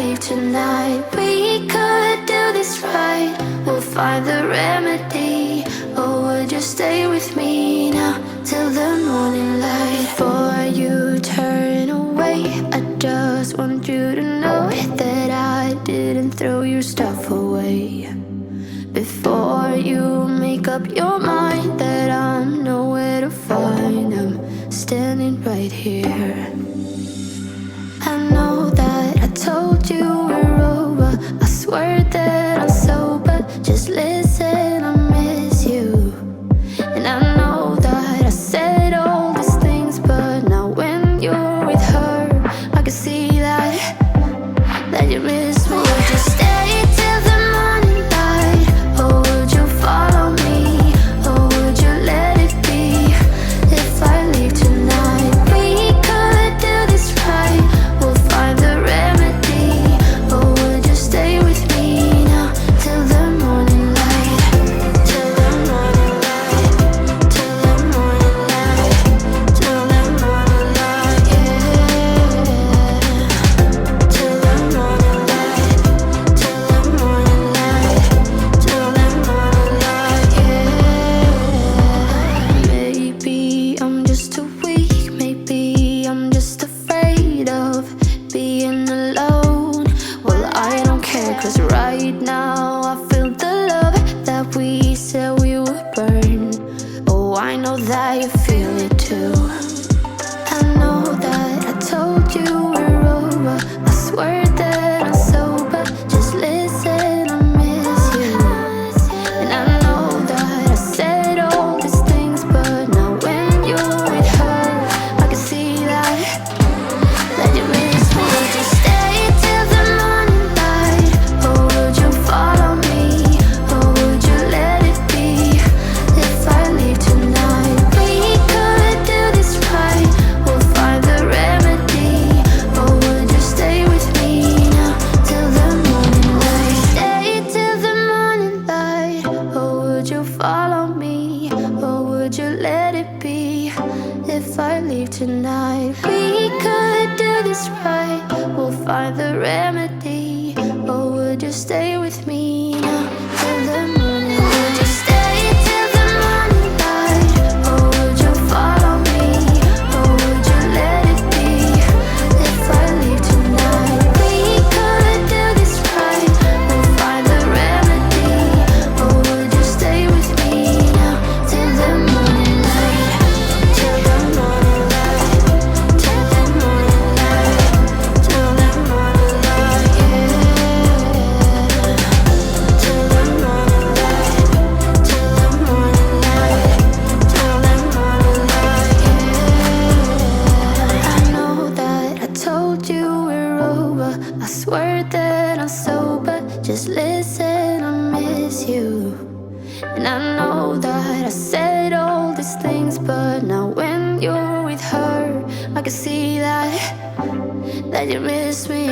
leave tonight, we could do this right. We'll find the remedy. Or would you stay with me now till the morning light? Before you turn away, I just want you to know that I didn't throw your stuff away. Before you make up your mind that I'm nowhere to find, I'm standing right here. I know that I told you we're over. I swear that I'm sober. Just listen, I miss you. And I know that I said all these things, but now when you're with her, I can see that you miss me. Would you stay till the morning light? Or would you follow me? Or would you let it be? If I leave tonight, we could do this right. We'll find the remedy. Or would you stay with me now till the morning light? Till the morning light. Till the morning light. Till the morning light, yeah. Till the morning light. Till the morning light. Till the morning light, yeah. Maybe I'm just too weak. Maybe I'm just afraid of being alone. Well, I don't care, 'cause right now I feel the love that we said we would burn. Oh, I know that you feel it too. I know that I told you we're over. I swear that I'm sober. Just listen, I miss you. And I know that I said all these things, but now when you're with her, I can see that you miss me. Would you stay till the morning light? Or would you follow me? Or would you let it be? If I leave tonight, we could do this right. We'll find the remedy. Or would you stay with me now till the morning light? Stay till the morning light. Or would you follow me? Or would you let it be? If I leave tonight, we could do this right. We'll find the remedy. Or would you stay with me now till the morning light? Would you stay till the morning light? Or would you follow me? Or would you let it be? If I leave tonight, we could do this right. We'll find the remedy. Or would you stay with me now till the morning light? Till the morning light. Till the morning light. Till the morning light, yeah. Till the morning light. Till the morning light. Till the morning light, yeah. I know that I told you we're over. I swear that I'm sober. Just listen, I miss you. And I know that I said all these things, but now when you're with her, I can see that you miss me.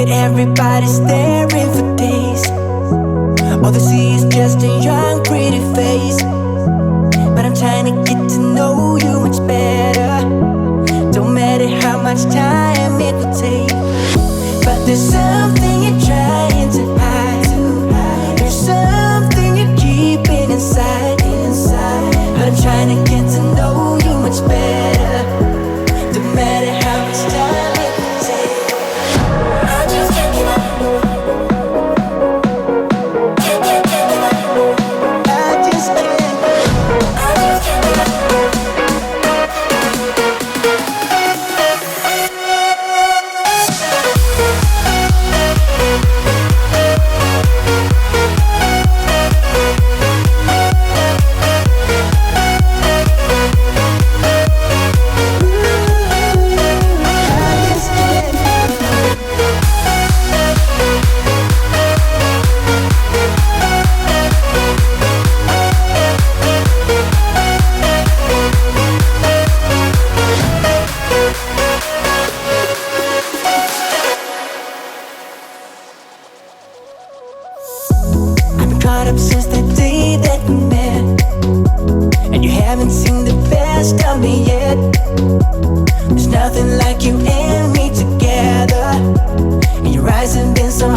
that everybody's staring for days. All they see is just a young, pretty face. But I'm trying to get to know you much better. Don't matter how much time it will take. But there's something you're trying to hide. There's something you're keeping inside. But I'm trying to get to know you much better. Don't matter how much time it will take. I just can't get up. Caught up since the day that we met, and you haven't seen the best of me yet. There's nothing like you and me together, and your eyes have been so